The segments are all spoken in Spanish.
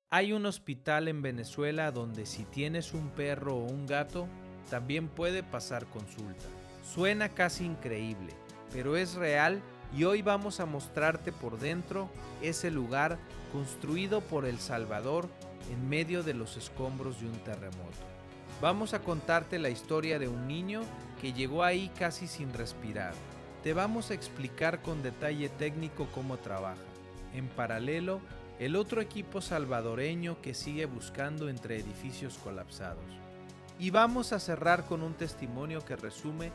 Hay un hospital en Venezuela donde si tienes un perro o un gato, también puede pasar consulta. Suena casi increíble, pero es real y hoy vamos a mostrarte por dentro ese lugar construido por El Salvador en medio de los escombros de un terremoto. Vamos a contarte la historia de un niño que llegó ahí casi sin respirar. Te vamos a explicar con detalle técnico cómo trabaja. En paralelo, el otro equipo salvadoreño que sigue buscando entre edificios colapsados. Y vamos a cerrar con un testimonio que resume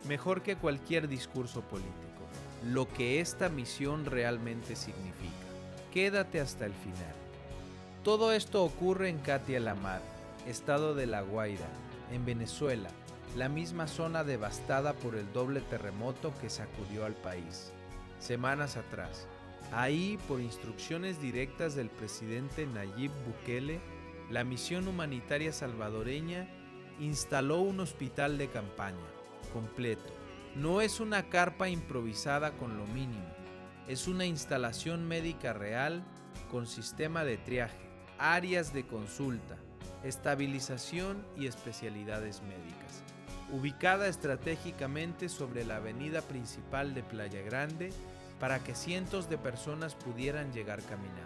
mejor que cualquier discurso político lo que esta misión realmente significa. Quédate hasta el final. Todo esto ocurre en Catia la Mar, estado de La Guaira, en Venezuela, la misma zona devastada por el doble terremoto que sacudió al país semanas atrás. Ahí, por instrucciones directas del presidente Nayib Bukele, la misión humanitaria salvadoreña instaló un hospital de campaña, completo. No es una carpa improvisada con lo mínimo, es una instalación médica real con sistema de triaje, áreas de consulta, estabilización y especialidades médicas. Ubicada estratégicamente sobre la avenida principal de Playa Grande, para que cientos de personas pudieran llegar caminando.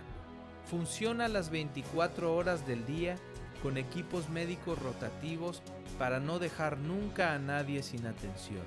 Funciona las 24 horas del día con equipos médicos rotativos para no dejar nunca a nadie sin atención.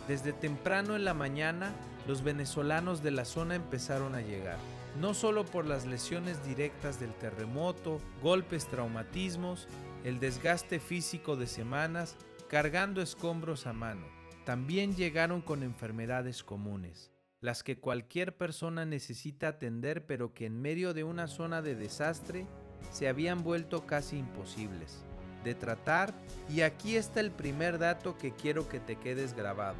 Desde temprano en la mañana, los venezolanos de la zona empezaron a llegar, no solo por las lesiones directas del terremoto, golpes, traumatismos, el desgaste físico de semanas, cargando escombros a mano. También llegaron con enfermedades comunes, las que cualquier persona necesita atender, pero que en medio de una zona de desastre se habían vuelto casi imposibles de tratar. Y aquí está el primer dato que quiero que te quedes grabado,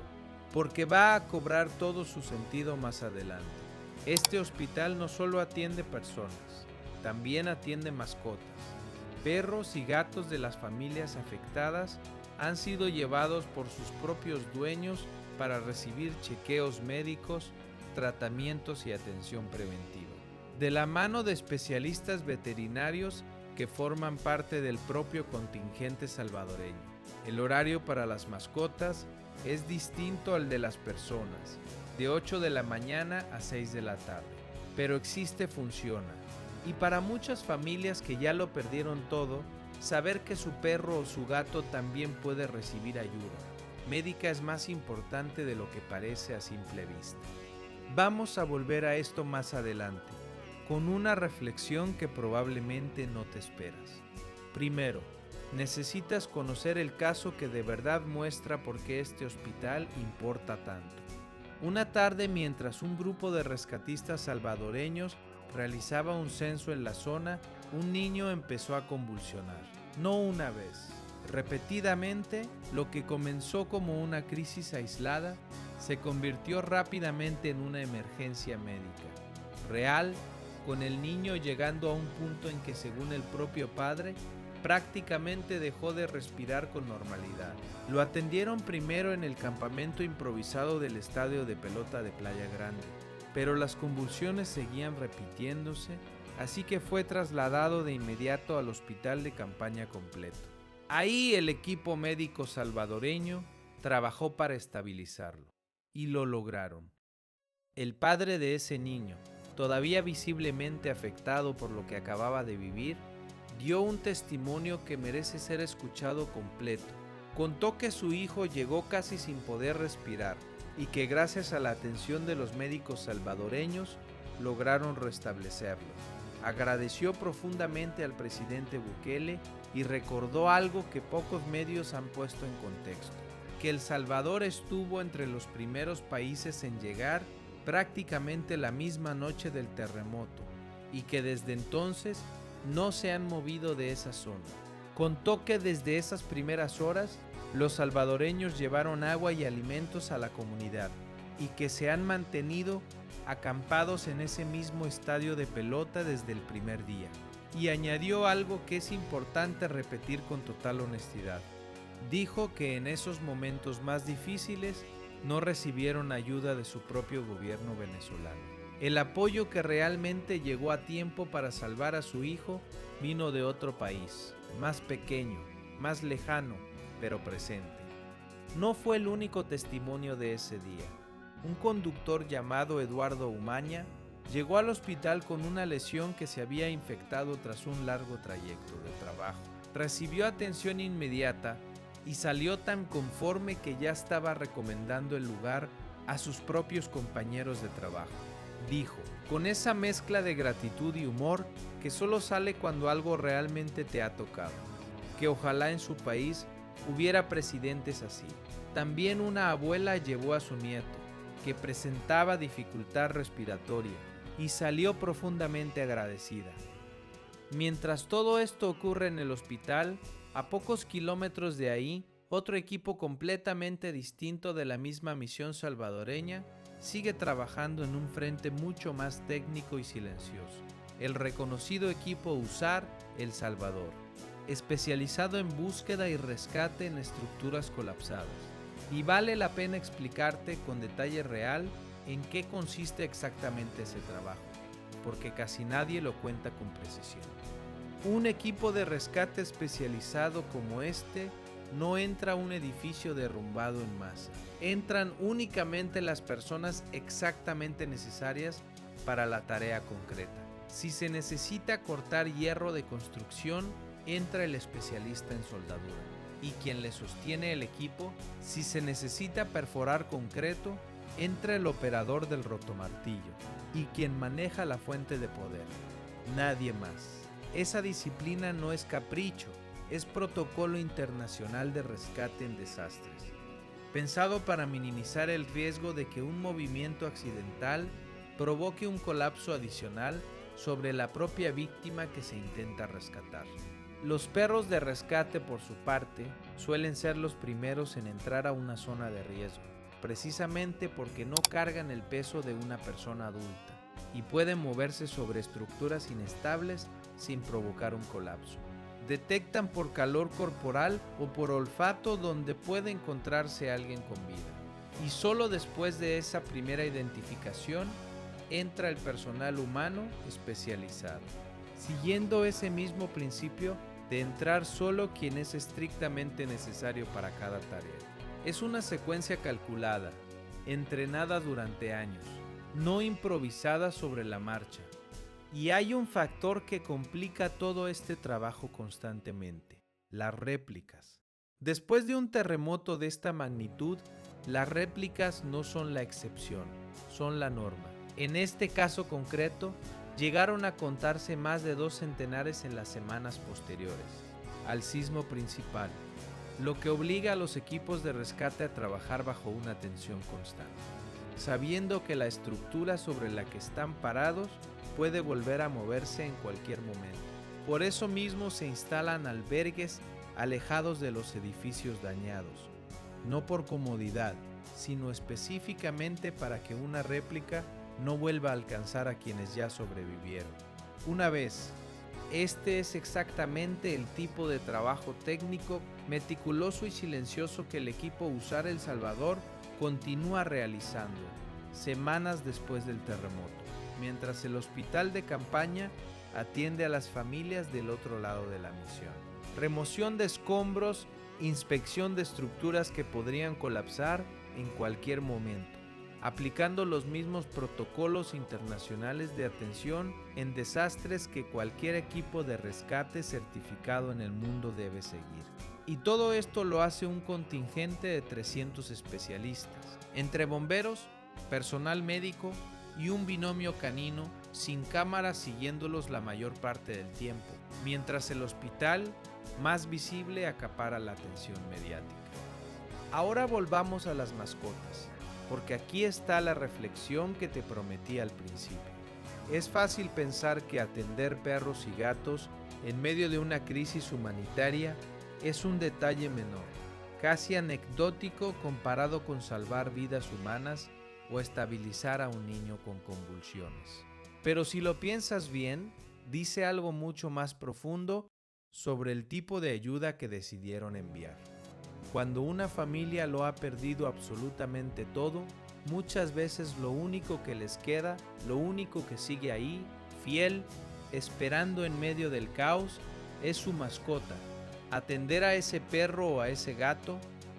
porque va a cobrar todo su sentido más adelante. Este hospital no solo atiende personas, también atiende mascotas. Perros y gatos de las familias afectadas han sido llevados por sus propios dueños para recibir chequeos médicos, tratamientos y atención preventiva. De la mano de especialistas veterinarios que forman parte del propio contingente salvadoreño. El horario para las mascotas es distinto al de las personas, de 8 de la mañana a 6 de la tarde, pero existe, funciona. Y para muchas familias que ya lo perdieron todo, saber que su perro o su gato también puede recibir ayuda médica es más importante de lo que parece a simple vista. Vamos a volver a esto más adelante, con una reflexión que probablemente no te esperas. Primero, necesitas conocer el caso que de verdad muestra por qué este hospital importa tanto. Una tarde, mientras un grupo de rescatistas salvadoreños realizaba un censo en la zona, un niño empezó a convulsionar. No una vez, repetidamente. Lo que comenzó como una crisis aislada se convirtió rápidamente en una emergencia médica real, con el niño llegando a un punto en que, según el propio padre, prácticamente dejó de respirar con normalidad. Lo atendieron primero en el campamento improvisado del estadio de pelota de Playa Grande, pero las convulsiones seguían repitiéndose, así que fue trasladado de inmediato al hospital de campaña completo. Ahí el equipo médico salvadoreño trabajó para estabilizarlo, y lo lograron. El padre de ese niño, todavía visiblemente afectado por lo que acababa de vivir, dio un testimonio que merece ser escuchado completo. Contó que su hijo llegó casi sin poder respirar y que gracias a la atención de los médicos salvadoreños lograron restablecerlo. Agradeció profundamente al presidente Bukele y recordó algo que pocos medios han puesto en contexto: que El Salvador estuvo entre los primeros países en llegar prácticamente la misma noche del terremoto y que desde entonces no se han movido de esa zona. Contó que desde esas primeras horas los salvadoreños llevaron agua y alimentos a la comunidad y que se han mantenido acampados en ese mismo estadio de pelota desde el primer día. Y añadió algo que es importante repetir con total honestidad. Dijo que en esos momentos más difíciles no recibieron ayuda de su propio gobierno venezolano. El apoyo que realmente llegó a tiempo para salvar a su hijo vino de otro país, más pequeño, más lejano, pero presente. No fue el único testimonio de ese día. Un conductor llamado Eduardo Umaña llegó al hospital con una lesión que se había infectado tras un largo trayecto de trabajo. Recibió atención inmediata y salió tan conforme que ya estaba recomendando el lugar a sus propios compañeros de trabajo. Dijo, con esa mezcla de gratitud y humor que solo sale cuando algo realmente te ha tocado, que ojalá en su país hubiera presidentes así. También una abuela llevó a su nieto, que presentaba dificultad respiratoria, y salió profundamente agradecida. Mientras todo esto ocurre en el hospital, a pocos kilómetros de ahí, otro equipo completamente distinto de la misma misión salvadoreña sigue trabajando en un frente mucho más técnico y silencioso. El reconocido equipo USAR El Salvador, especializado en búsqueda y rescate en estructuras colapsadas. Y vale la pena explicarte con detalle real en qué consiste exactamente ese trabajo, porque casi nadie lo cuenta con precisión. Un equipo de rescate especializado como este no entra a un edificio derrumbado en masa. Entran únicamente las personas exactamente necesarias para la tarea concreta. Si se necesita cortar hierro de construcción, entra el especialista en soldadura. Y quien le sostiene el equipo, si se necesita perforar concreto, entra el operador del rotomartillo. Y quien maneja la fuente de poder. Nadie más. Esa disciplina no es capricho, es protocolo internacional de rescate en desastres, pensado para minimizar el riesgo de que un movimiento accidental provoque un colapso adicional sobre la propia víctima que se intenta rescatar. Los perros de rescate, por su parte, suelen ser los primeros en entrar a una zona de riesgo, precisamente porque no cargan el peso de una persona adulta y pueden moverse sobre estructuras inestables sin provocar un colapso. Detectan por calor corporal o por olfato donde puede encontrarse alguien con vida. Y solo después de esa primera identificación entra el personal humano especializado, siguiendo ese mismo principio de entrar solo quien es estrictamente necesario para cada tarea. Es una secuencia calculada, entrenada durante años, no improvisada sobre la marcha. Y hay un factor que complica todo este trabajo constantemente: las réplicas. Después de un terremoto de esta magnitud, las réplicas no son la excepción, son la norma. En este caso concreto, llegaron a contarse más de 2 centenares en las semanas posteriores al sismo principal, lo que obliga a los equipos de rescate a trabajar bajo una tensión constante, sabiendo que la estructura sobre la que están parados puede volver a moverse en cualquier momento. Por eso mismo se instalan albergues alejados de los edificios dañados, no por comodidad, sino específicamente para que una réplica no vuelva a alcanzar a quienes ya sobrevivieron. Una vez, este es exactamente el tipo de trabajo técnico, meticuloso y silencioso que el equipo USAR El Salvador continúa realizando semanas después del terremoto, mientras el hospital de campaña atiende a las familias del otro lado de la misión. Remoción de escombros, inspección de estructuras que podrían colapsar en cualquier momento, aplicando los mismos protocolos internacionales de atención en desastres que cualquier equipo de rescate certificado en el mundo debe seguir. Y todo esto lo hace un contingente de 300 especialistas, entre bomberos, personal médico y un binomio canino sin cámaras siguiéndolos la mayor parte del tiempo, mientras el hospital, más visible, acapara la atención mediática. Ahora volvamos a las mascotas, porque aquí está la reflexión que te prometí al principio. Es fácil pensar que atender perros y gatos en medio de una crisis humanitaria es un detalle menor, casi anecdótico comparado con salvar vidas humanas o estabilizar a un niño con convulsiones. Pero si lo piensas bien, dice algo mucho más profundo sobre el tipo de ayuda que decidieron enviar. Cuando una familia lo ha perdido absolutamente todo, muchas veces lo único que les queda, lo único que sigue ahí, fiel, esperando en medio del caos, es su mascota. Atender a ese perro o a ese gato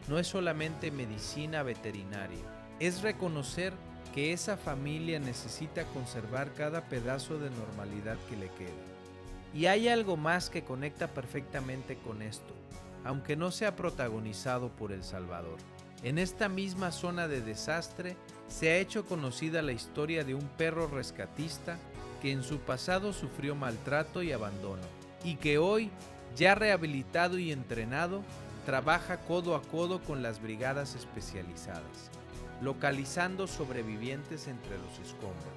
no es solamente medicina veterinaria, es reconocer que esa familia necesita conservar cada pedazo de normalidad que le queda. Y hay algo más que conecta perfectamente con esto, aunque no sea protagonizado por El Salvador. En esta misma zona de desastre se ha hecho conocida la historia de un perro rescatista que en su pasado sufrió maltrato y abandono, y que hoy, ya rehabilitado y entrenado, trabaja codo a codo con las brigadas especializadas, localizando sobrevivientes entre los escombros.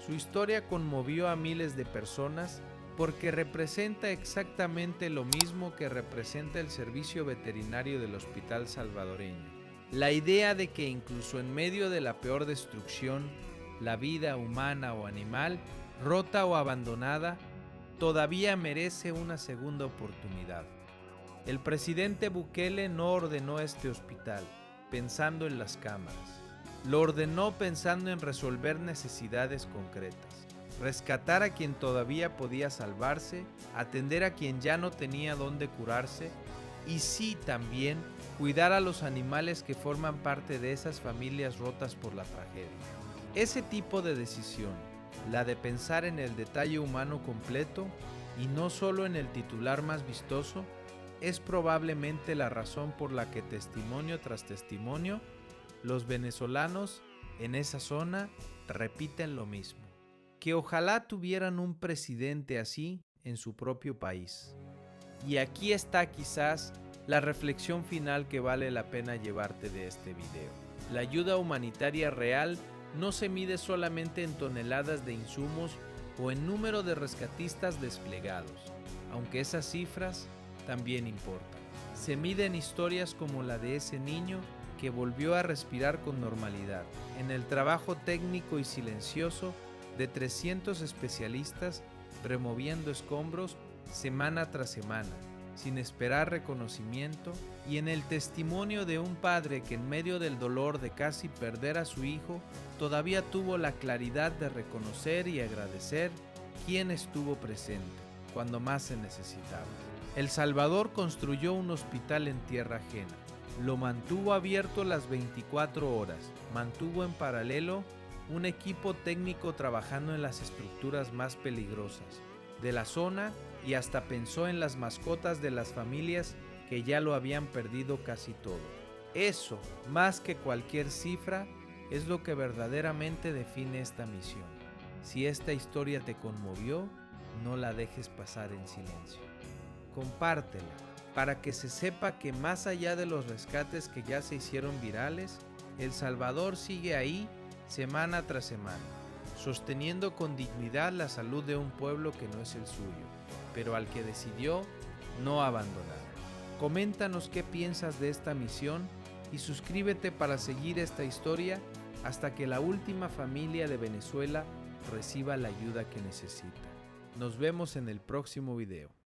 Su historia conmovió a miles de personas porque representa exactamente lo mismo que representa el servicio veterinario del Hospital Salvadoreño. La idea de que incluso en medio de la peor destrucción, la vida humana o animal, rota o abandonada, todavía merece una segunda oportunidad. El presidente Bukele no ordenó este hospital pensando en las cámaras. Lo ordenó pensando en resolver necesidades concretas, rescatar a quien todavía podía salvarse, atender a quien ya no tenía dónde curarse y sí también cuidar a los animales que forman parte de esas familias rotas por la tragedia. Ese tipo de decisión, la de pensar en el detalle humano completo y no solo en el titular más vistoso, es probablemente la razón por la que testimonio tras testimonio, los venezolanos en esa zona repiten lo mismo. Que ojalá tuvieran un presidente así en su propio país. Y aquí está quizás la reflexión final que vale la pena llevarte de este video. La ayuda humanitaria real no se mide solamente en toneladas de insumos o en número de rescatistas desplegados, aunque esas cifras también importan. Se mide en historias como la de ese niño que volvió a respirar con normalidad, en el trabajo técnico y silencioso de 300 especialistas removiendo escombros semana tras semana, sin esperar reconocimiento, y en el testimonio de un padre que en medio del dolor de casi perder a su hijo, todavía tuvo la claridad de reconocer y agradecer quién estuvo presente cuando más se necesitaba. El Salvador construyó un hospital en tierra ajena, lo mantuvo abierto las 24 horas, mantuvo en paralelo un equipo técnico trabajando en las estructuras más peligrosas de la zona y hasta pensó en las mascotas de las familias que ya lo habían perdido casi todo. Eso, más que cualquier cifra, es lo que verdaderamente define esta misión. Si esta historia te conmovió, no la dejes pasar en silencio. Compártela para que se sepa que más allá de los rescates que ya se hicieron virales, El Salvador sigue ahí semana tras semana, sosteniendo con dignidad la salud de un pueblo que no es el suyo, pero al que decidió no abandonar. Coméntanos qué piensas de esta misión y suscríbete para seguir esta historia hasta que la última familia de Venezuela reciba la ayuda que necesita. Nos vemos en el próximo video.